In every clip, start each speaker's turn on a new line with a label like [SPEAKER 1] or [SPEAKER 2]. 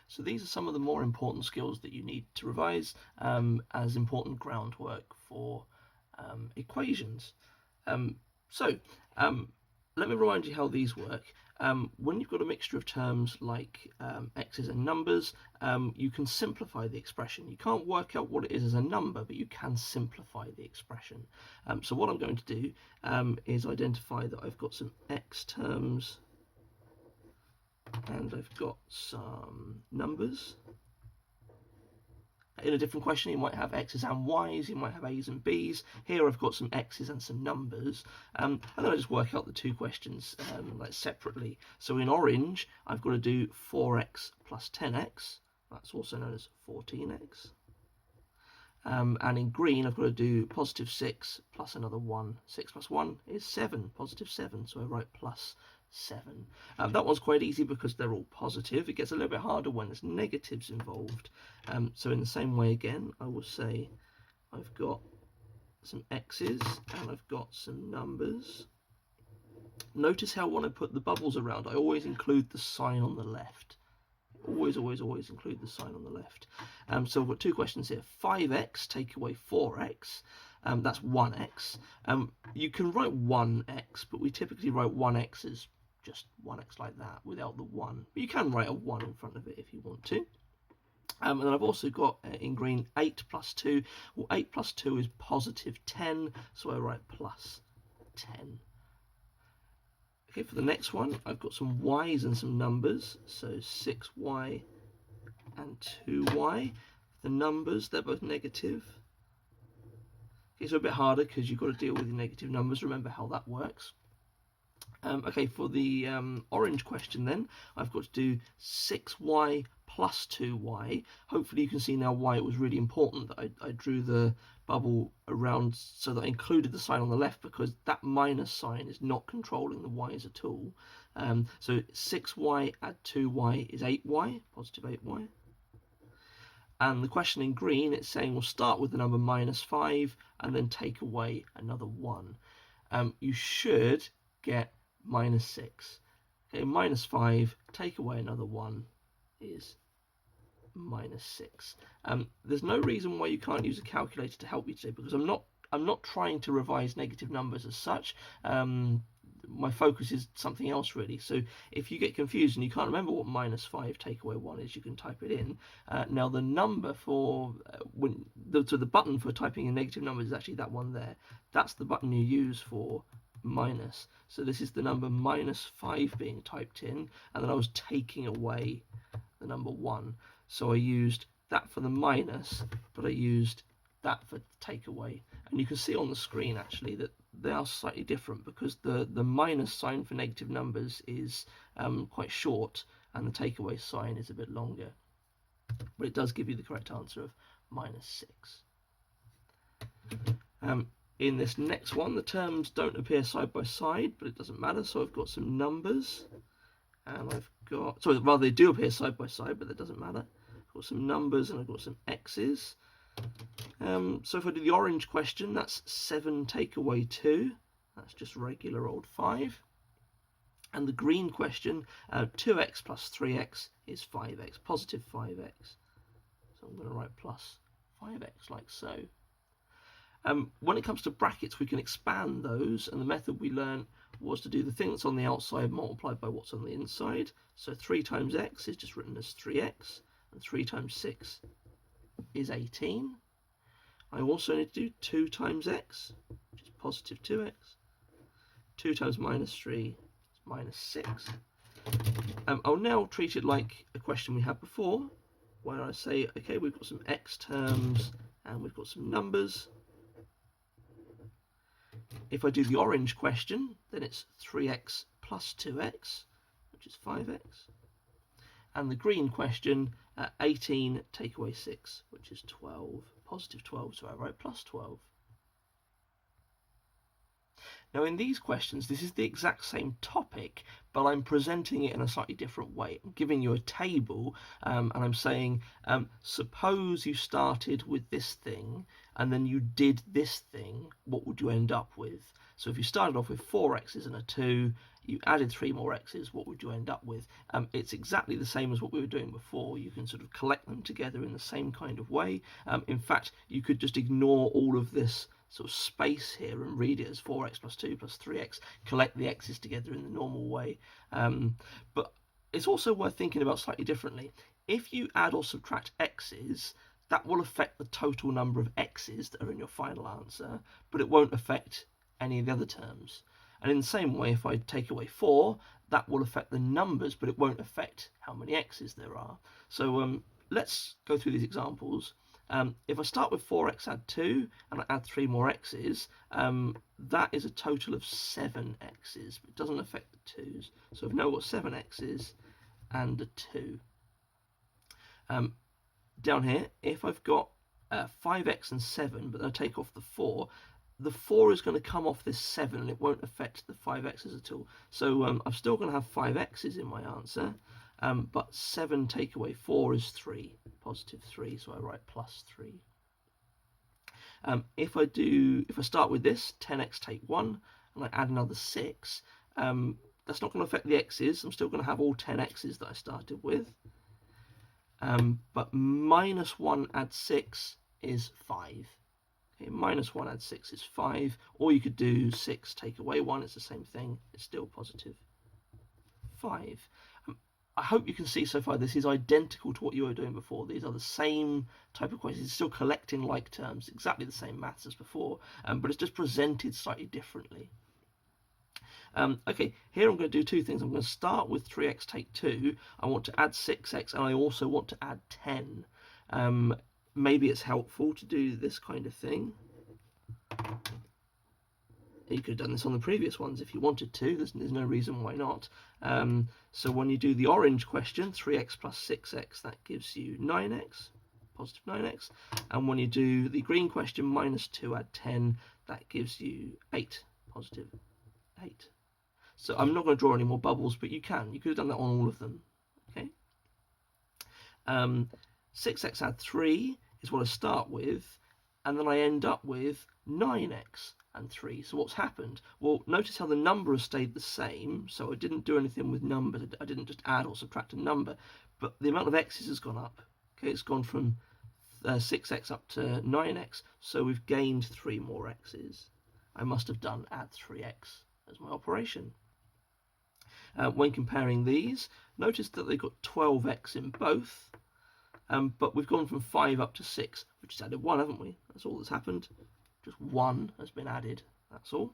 [SPEAKER 1] So these are some of the more important skills that you need to revise as important groundwork for equations. So let me remind you how these work. When you've got a mixture of terms like x's and numbers, you can simplify the expression. You can't work out what it is as a number, but you can simplify the expression. So what I'm going to do is identify that I've got some x terms and I've got some numbers. In a different question, you might have x's and y's, you might have a's and b's. Here I've got some x's and some numbers, and then I just work out the two questions like separately. So in orange, I've got to do 4x plus 10x. That's also known as 14x. And in green, I've got to do positive 6 plus another 1. 6 plus 1 is 7, positive 7, so I write plus 7. That one's quite easy because they're all positive. It gets a little bit harder when there's negatives involved. So in the same way again, I will say I've got some x's and I've got some numbers. Notice how when I put the bubbles around, I always include the sign on the left. Always include the sign on the left. So I've got two questions here. 5x, take away 4x. That's 1x. You can write 1x, but we typically write 1x as just 1x like that without the 1. But you can write a 1 in front of it if you want to. And then I've also got in green 8 plus 2. Well, 8 plus 2 is positive 10, so I write plus 10. Okay, for the next one, I've got some y's and some numbers. So 6y and 2y. The numbers, they're both negative. Okay, so a bit harder because you've got to deal with the negative numbers. Remember how that works. Okay, for the orange question then, I've got to do 6y plus 2y. Hopefully you can see now why it was really important that I drew the bubble around so that I included the sign on the left, because that minus sign is not controlling the y's at all. So 6y add 2y is 8y, positive 8y. And the question in green, it's saying we'll start with the number minus 5 and then take away another 1. You should get minus 6. Okay, minus 5, take away another 1 is minus 6. There's no reason why you can't use a calculator to help you today, because I'm not trying to revise negative numbers as such. My focus is something else really. So if you get confused and you can't remember what minus 5 take away 1 is, you can type it in. Now the number for the button for typing in negative numbers is actually that one there. That's the button you use for minus. So this is the number minus 5 being typed in, and then I was taking away the number 1. So I used that for the minus, but I used that for takeaway. And you can see on the screen actually that they are slightly different, because the minus sign for negative numbers is quite short and the takeaway sign is a bit longer. But it does give you the correct answer of minus 6. In this next one, the terms don't appear side by side, but it doesn't matter. So I've got some numbers, and I've got, sorry, rather they do appear side by side, but that doesn't matter. I've got some numbers and I've got some x's. So if I do the orange question, that's 7 take away 2. That's just regular old 5. And the green question, 2x plus 3x is 5x, positive 5x. So I'm going to write plus 5x like so. When it comes to brackets, we can expand those, and the method we learned was to do the thing that's on the outside multiplied by what's on the inside. So 3 times x is just written as 3x, and 3 times 6 is 18. I also need to do 2 times x, which is positive 2x. 2 times minus 3 is minus 6. I'll now treat it like a question we had before, where I say, okay, we've got some x terms and we've got some numbers. If I do the orange question, then it's 3x plus 2x, which is 5x. And the green question, 18 take away 6, which is 12, positive 12, so I write plus 12. Now in these questions, this is the exact same topic, but I'm presenting it in a slightly different way. I'm giving you a table, and I'm saying, suppose you started with this thing, and then you did this thing, what would you end up with? So if you started off with 4 x's and a 2, you added 3 more x's, what would you end up with? It's exactly the same as what we were doing before. You can sort of collect them together in the same kind of way. In fact, you could just ignore all of this sort of space here and read it as 4x plus 2 plus 3x, collect the x's together in the normal way. But it's also worth thinking about slightly differently. If you add or subtract x's, that will affect the total number of x's that are in your final answer, but it won't affect any of the other terms. And in the same way, if I take away 4, that will affect the numbers, but it won't affect how many x's there are. So let's go through these examples. If I start with 4x add 2 and I add 3 more x's, that is a total of 7 x's, but it doesn't affect the 2's. So I've now got 7 x's and a 2. Down here, if I've got 5x and 7, but then I take off the 4 is going to come off this 7 and it won't affect the 5x's at all. So I'm still going to have 5x's in my answer, but 7 take away 4 is 3, positive 3, so I write plus 3. If I start with this, 10x take 1, and I add another 6, that's not going to affect the x's. I'm still going to have all 10 x's that I started with. But minus 1 add 6 is 5. Okay, minus 1 add 6 is 5, or you could do 6 take away 1, it's the same thing, it's still positive 5. I hope you can see so far this is identical to what you were doing before. These are the same type of questions, it's still collecting like terms, exactly the same maths as before, but it's just presented slightly differently. Okay, here I'm going to do 2 things. I'm going to start with 3x take 2, I want to add 6x, and I also want to add 10. Maybe it's helpful to do this kind of thing. You could have done this on the previous ones if you wanted to. There's no reason why not. So when you do the orange question, 3x plus 6x, that gives you 9x, positive 9x. And when you do the green question, minus 2 add 10, that gives you 8, positive 8. So I'm not going to draw any more bubbles, but you can. You could have done that on all of them. Okay. 6x add 3 is what I start with, and then I end up with 9x and 3. So what's happened? Well, notice how the number has stayed the same, so I didn't do anything with numbers. I didn't just add or subtract a number, but the amount of x's has gone up. Okay, it's gone from 6x up to 9x, so we've gained 3 more x's. I must have done add 3x as my operation. When comparing these, notice that they've got 12x in both, but we've gone from 5 up to 6. We've just added 1, haven't we? That's all that's happened. Just 1 has been added, that's all.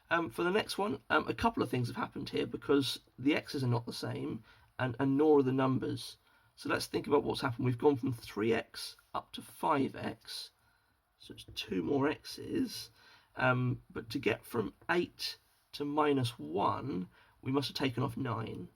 [SPEAKER 1] For the next one, a couple of things have happened here because the x's are not the same, and nor are the numbers. So let's think about what's happened. We've gone from 3x up to 5x, so it's 2 more x's. But to get from 8 to minus 1, we must have taken off 9.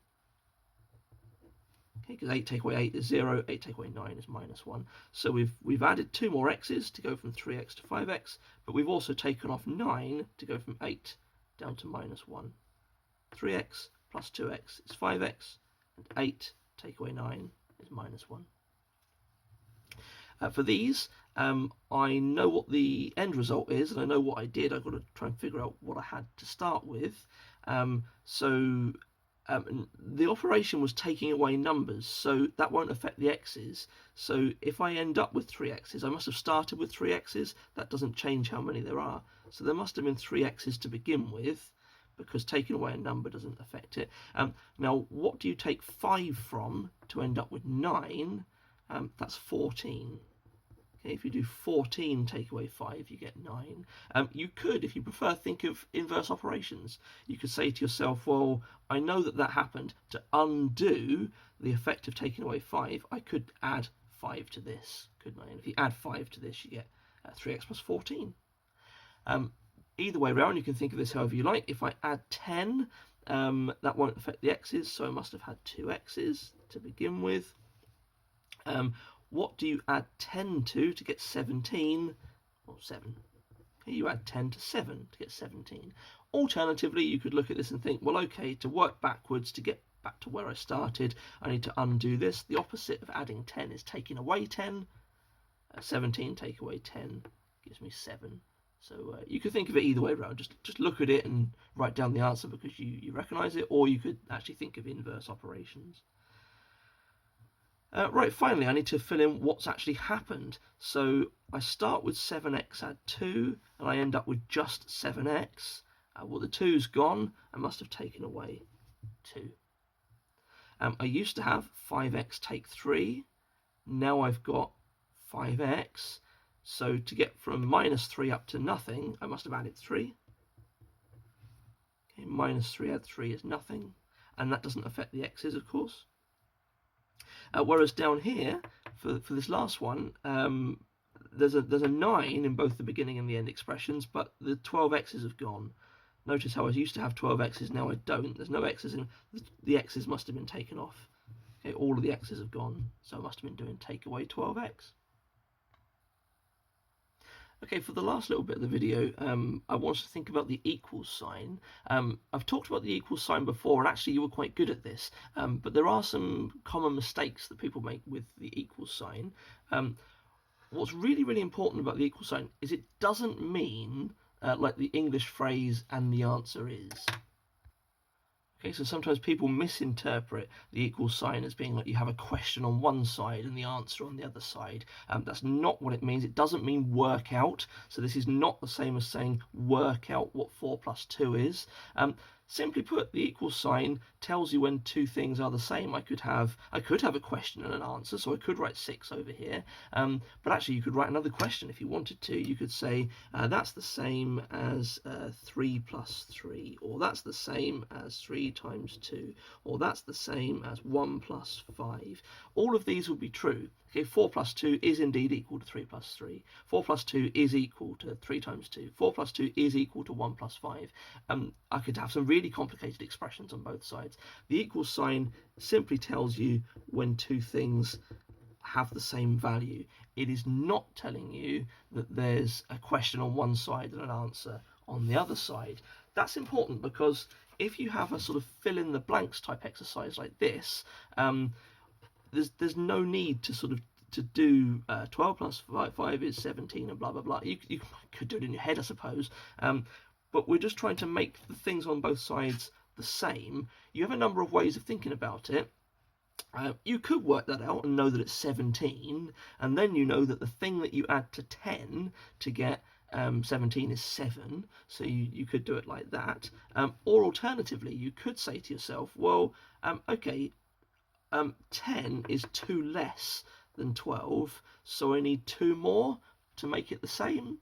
[SPEAKER 1] Okay, because 8 take away 8 is 0, 8 take away 9 is minus 1. So we've added 2 more x's to go from 3x to 5x, but we've also taken off 9 to go from 8 down to minus 1. 3x plus 2x is 5x, and 8 take away 9 is minus 1. For these, I know what the end result is, and I know what I did. I've got to try and figure out what I had to start with. The operation was taking away numbers, so that won't affect the x's. So if I end up with 3 x's, I must have started with 3 x's. That doesn't change how many there are. So there must have been 3 x's to begin with, because taking away a number doesn't affect it. Now, what do you take 5 from to end up with 9? That's 14. Okay, if you do 14 take away 5, you get 9. You could, if you prefer, think of inverse operations. You could say to yourself, well, I know that happened. To undo the effect of taking away 5, I could add 5 to this, couldn't I? And if you add 5 to this, you get 3x plus 14. Either way around, you can think of this however you like. If I add 10, that won't affect the x's, so I must have had 2 x's to begin with. What do you add 10 to get 17? Well, 7. Okay, you add 10 to 7 to get 17. Alternatively, you could look at this and think, well, okay, to work backwards, to get back to where I started, I need to undo this. The opposite of adding 10 is taking away 10. 17 take away 10 gives me 7. So you could think of it either way around. Just look at it and write down the answer because you recognise it, or you could actually think of inverse operations. Right, finally, I need to fill in what's actually happened. So I start with 7x add 2, and I end up with just 7x. Well, the 2's gone. I must have taken away 2. I used to have 5x take 3. Now I've got 5x. So to get from minus 3 up to nothing, I must have added 3. Okay, minus 3 add 3 is nothing. And that doesn't affect the x's, of course. Whereas down here, for this last one, there's a 9 in both the beginning and the end expressions, but the 12x's have gone. Notice how I used to have 12x's, now I don't. There's no x's in. The x's must have been taken off. Okay, all of the x's have gone, so I must have been doing take away 12x. Okay, for the last little bit of the video, I want us to think about the equals sign. I've talked about the equals sign before, and actually you were quite good at this, but there are some common mistakes that people make with the equals sign. What's really, really important about the equals sign is it doesn't mean like the English phrase "and the answer is." Okay, so sometimes people misinterpret the equals sign as being like you have a question on one side and the answer on the other side. That's not what it means. It doesn't mean work out. So this is not the same as saying work out what 4 plus 2 is. Simply put, the equals sign tells you when two things are the same. I could have a question and an answer, so I could write 6 over here. But actually, you could write another question if you wanted to. You could say that's the same as 3 plus 3, or that's the same as 3 times 2, or that's the same as 1 plus 5. All of these would be true. Okay, 4 plus 2 is indeed equal to 3 plus 3. 4 plus 2 is equal to 3 times 2. 4 plus 2 is equal to 1 plus 5. I could have some really complicated expressions on both sides. The equals sign simply tells you when two things have the same value. It is not telling you that there's a question on one side and an answer on the other side. That's important because if you have a sort of fill in the blanks type exercise like this, there's no need to sort of to do 12 plus 5 is 17 and blah blah blah. You could do it in your head, I suppose, but we're just trying to make the things on both sides the same. You have a number of ways of thinking about it. You could work that out and know that it's 17, and then you know that the thing that you add to 10 to get 17 is 7, so you could do it like that. Or alternatively, you could say to yourself, well, okay, 10 is 2 less than 12, so I need 2 more to make it the same.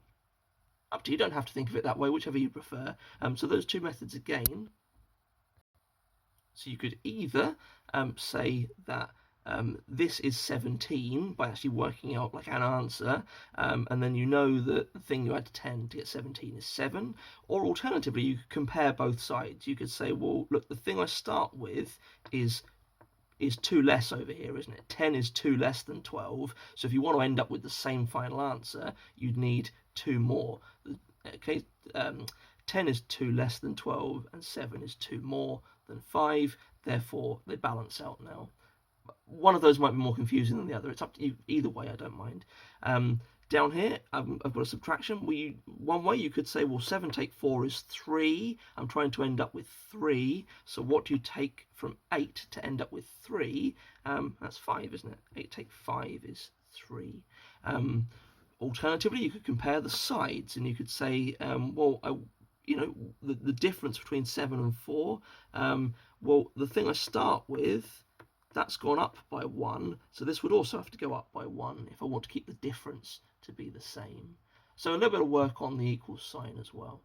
[SPEAKER 1] Up to you, don't have to think of it that way, whichever you prefer. So those two methods again. So you could either say that this is 17 by actually working out like an answer, and then you know that the thing you add to 10 to get 17 is 7. Or alternatively, you could compare both sides. You could say, well, look, the thing I start with is 2 less over here, isn't it? 10 is 2 less than 12. So if you want to end up with the same final answer, you'd need 2 more. Okay, 10 is 2 less than 12, and 7 is 2 more than 5. Therefore, they balance out now. One of those might be more confusing than the other. It's up to you. Either way, I don't mind. Down here, I've got a subtraction. One way you could say, well, 7 take 4 is 3. I'm trying to end up with 3. So what do you take from 8 to end up with 3? That's 5, isn't it? 8 take 5 is 3. Alternatively, you could compare the sides, and you could say, well, the difference between 7 and 4. Well, the thing I start with, that's gone up by 1, so this would also have to go up by 1 if I want to keep the difference to be the same. So a little bit of work on the equals sign as well.